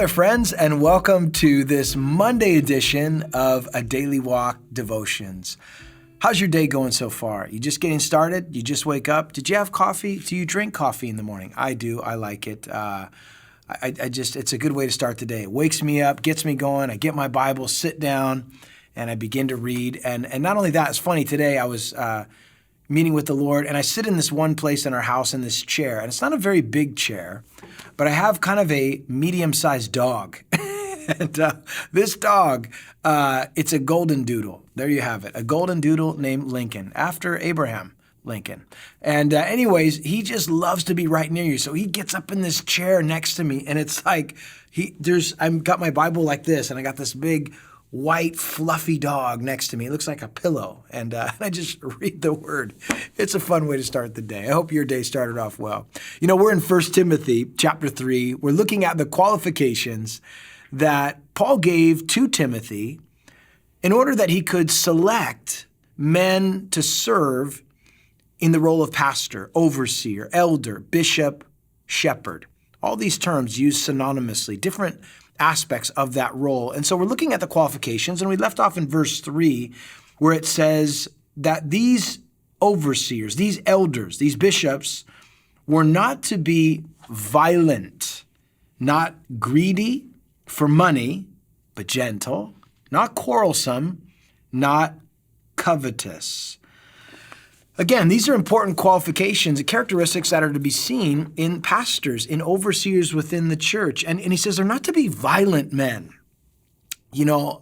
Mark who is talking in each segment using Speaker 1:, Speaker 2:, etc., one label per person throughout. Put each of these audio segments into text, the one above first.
Speaker 1: there, friends, and welcome to this Monday edition of A Daily Walk Devotions. How's your day going so far? You just getting started? You just wake up? Did you have coffee? Do you drink coffee in the morning? I do. I like it. It's a good way to start the day. It wakes me up, gets me going. I get my Bible, sit down, and I begin to read. And not only that, it's funny. Today I was meeting with the Lord, and I sit in this one place in our house in this chair, and it's not a very big chair, but I have kind of a medium-sized dog. And this dog, it's a golden doodle. There you have it, a golden doodle named Lincoln, after Abraham Lincoln. And anyways, he just loves to be right near you. So he gets up in this chair next to me, and it's like, I've got my Bible like this, and I got this big white, fluffy dog next to me. It looks like a pillow, and I just read the Word. It's a fun way to start the day. I hope your day started off well. You know, we're in 1 Timothy chapter 3. We're looking at the qualifications that Paul gave to Timothy in order that he could select men to serve in the role of pastor, overseer, elder, bishop, shepherd. All these terms used synonymously, different aspects of that role. And so we're looking at the qualifications, and we left off in verse 3 where it says that these overseers, these elders, these bishops were not to be violent, not greedy for money, but gentle, not quarrelsome, not covetous. Again, these are important qualifications and characteristics that are to be seen in pastors, in overseers within the church. And he says they're not to be violent men. You know,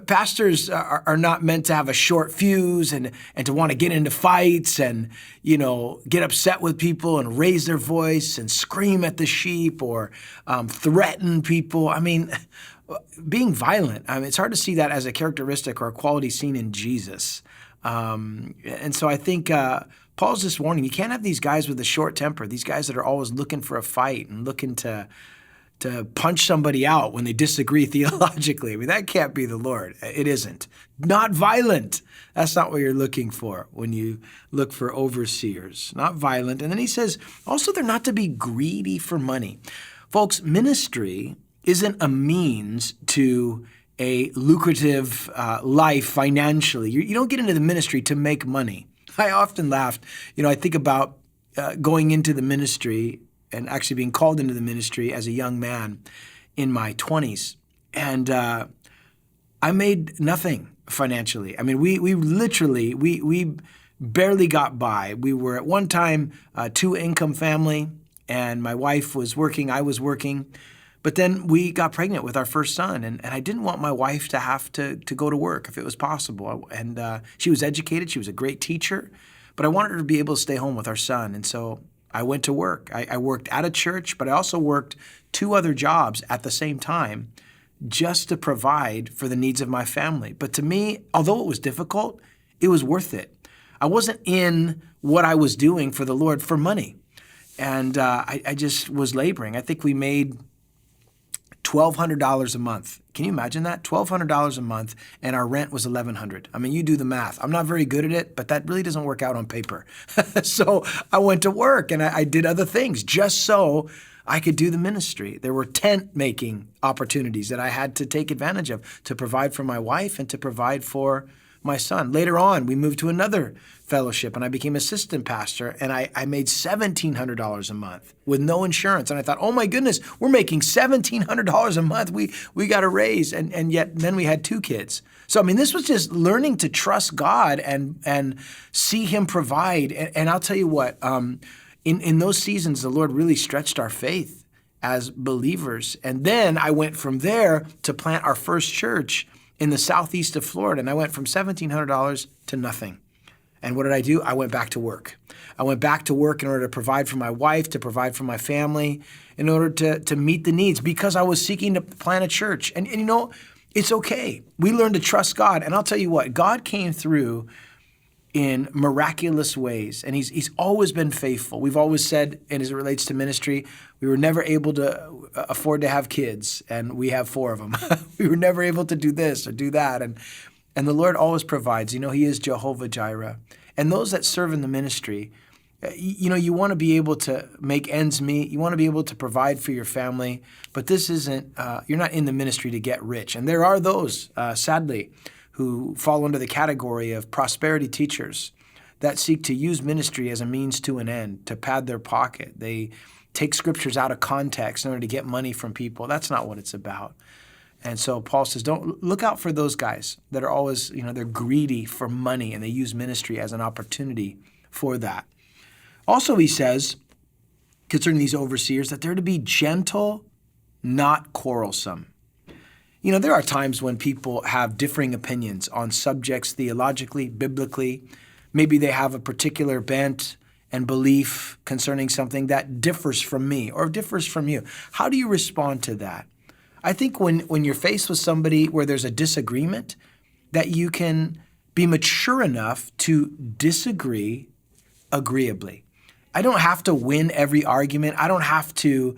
Speaker 1: pastors are not meant to have a short fuse and to want to get into fights and, you know, get upset with people and raise their voice and scream at the sheep or threaten people. I mean, being violent, it's hard to see that as a characteristic or a quality seen in Jesus. And so I think Paul's just warning, you can't have these guys with a short temper, these guys that are always looking for a fight and looking to punch somebody out when they disagree theologically. I mean, that can't be the Lord. It isn't. Not violent. That's not what you're looking for when you look for overseers. Not violent. And then he says, also, they're not to be greedy for money. Folks, ministry isn't a means to a lucrative life financially. You don't get into the ministry to make money. I often laughed. You know, I think about going into the ministry and actually being called into the ministry as a young man in my 20s. And I made nothing financially. I mean, we literally barely got by. We were at one time a two-income family, and my wife was working, I was working. But then we got pregnant with our first son, and I didn't want my wife to have to go to work if it was possible. And she was educated, she was a great teacher, but I wanted her to be able to stay home with our son. And so I went to work. I worked at a church, but I also worked 2 other jobs at the same time just to provide for the needs of my family. But to me, although it was difficult, it was worth it. I wasn't in what I was doing for the Lord for money. And I just was laboring. I think we made $1,200 a month. Can you imagine that? $1,200 a month, and our rent was $1,100. I mean, you do the math. I'm not very good at it, but that really doesn't work out on paper. So I went to work and I did other things just so I could do the ministry. There were tent-making opportunities that I had to take advantage of to provide for my wife and to provide for my son. Later on, we moved to another fellowship, and I became assistant pastor, and I made $1,700 a month with no insurance. And I thought, oh my goodness, we're making $1,700 a month. We got a raise, and yet then we had 2 kids. So I mean, this was just learning to trust God and see Him provide. And I'll tell you what, in those seasons, the Lord really stretched our faith as believers. And then I went from there to plant our first church in the southeast of Florida, and I went from $1,700 to nothing. And what did I do? I went back to work. I went back to work in order to provide for my wife, to provide for my family, in order to meet the needs, because I was seeking to plant a church. And you know, it's okay. We learned to trust God. And I'll tell you what, God came through in miraculous ways, and he's always been faithful. We've always said, and as it relates to ministry, we were never able to afford to have kids, and we have 4 of them. We were never able to do this or do that, and the Lord always provides. You know, He is Jehovah Jireh. And those that serve in the ministry, You want to be able to make ends meet. You want to be able to provide for your family, but this isn't, you're not in the ministry to get rich. And there are those, sadly, who fall under the category of prosperity teachers that seek to use ministry as a means to an end, to pad their pocket. They take scriptures out of context in order to get money from people. That's not what it's about. And so Paul says, don't look out for those guys that are always, they're greedy for money and they use ministry as an opportunity for that. Also, he says, concerning these overseers, that they're to be gentle, not quarrelsome. There are times when people have differing opinions on subjects theologically, biblically. Maybe they have a particular bent and belief concerning something that differs from me or differs from you. How do you respond to that? I think when you're faced with somebody where there's a disagreement, that you can be mature enough to disagree agreeably. I don't have to win every argument. I don't have to,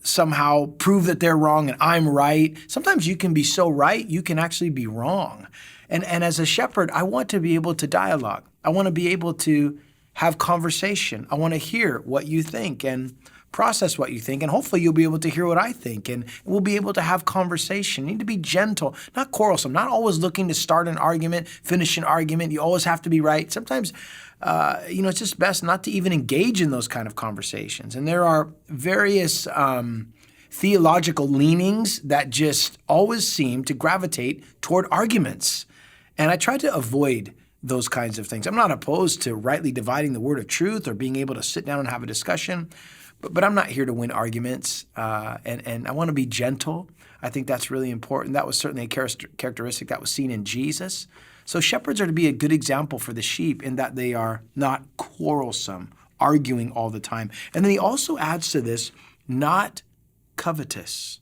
Speaker 1: somehow prove that they're wrong and I'm right. Sometimes you can be so right, you can actually be wrong. And as a shepherd, I want to be able to dialogue. I want to be able to have conversation. I want to hear what you think and process what you think, and hopefully you'll be able to hear what I think, and we'll be able to have conversation. You need to be gentle, not quarrelsome, not always looking to start an argument, finish an argument. You always have to be right. Sometimes, it's just best not to even engage in those kind of conversations. And there are various theological leanings that just always seem to gravitate toward arguments. And I try to avoid those kinds of things. I'm not opposed to rightly dividing the word of truth or being able to sit down and have a discussion, but I'm not here to win arguments, and I want to be gentle. I think that's really important. That was certainly a characteristic that was seen in Jesus. So shepherds are to be a good example for the sheep in that they are not quarrelsome, arguing all the time. And then he also adds to this, not covetous.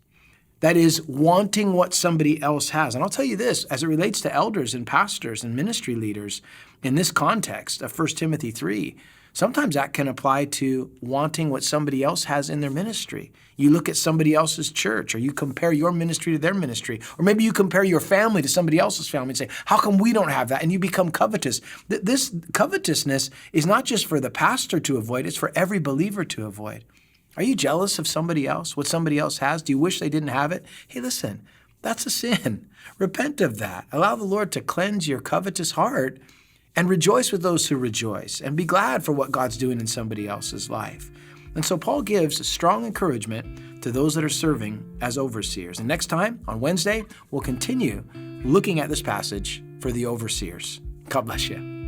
Speaker 1: That is, wanting what somebody else has. And I'll tell you this, as it relates to elders and pastors and ministry leaders in this context of 1 Timothy 3, sometimes that can apply to wanting what somebody else has in their ministry. You look at somebody else's church, or you compare your ministry to their ministry, or maybe you compare your family to somebody else's family and say, how come we don't have that? And you become covetous. This covetousness is not just for the pastor to avoid, it's for every believer to avoid. Are you jealous of somebody else, what somebody else has? Do you wish they didn't have it? Hey, listen, that's a sin. Repent of that. Allow the Lord to cleanse your covetous heart and rejoice with those who rejoice, and be glad for what God's doing in somebody else's life. And so Paul gives strong encouragement to those that are serving as overseers. And next time, on Wednesday, we'll continue looking at this passage for the overseers. God bless you.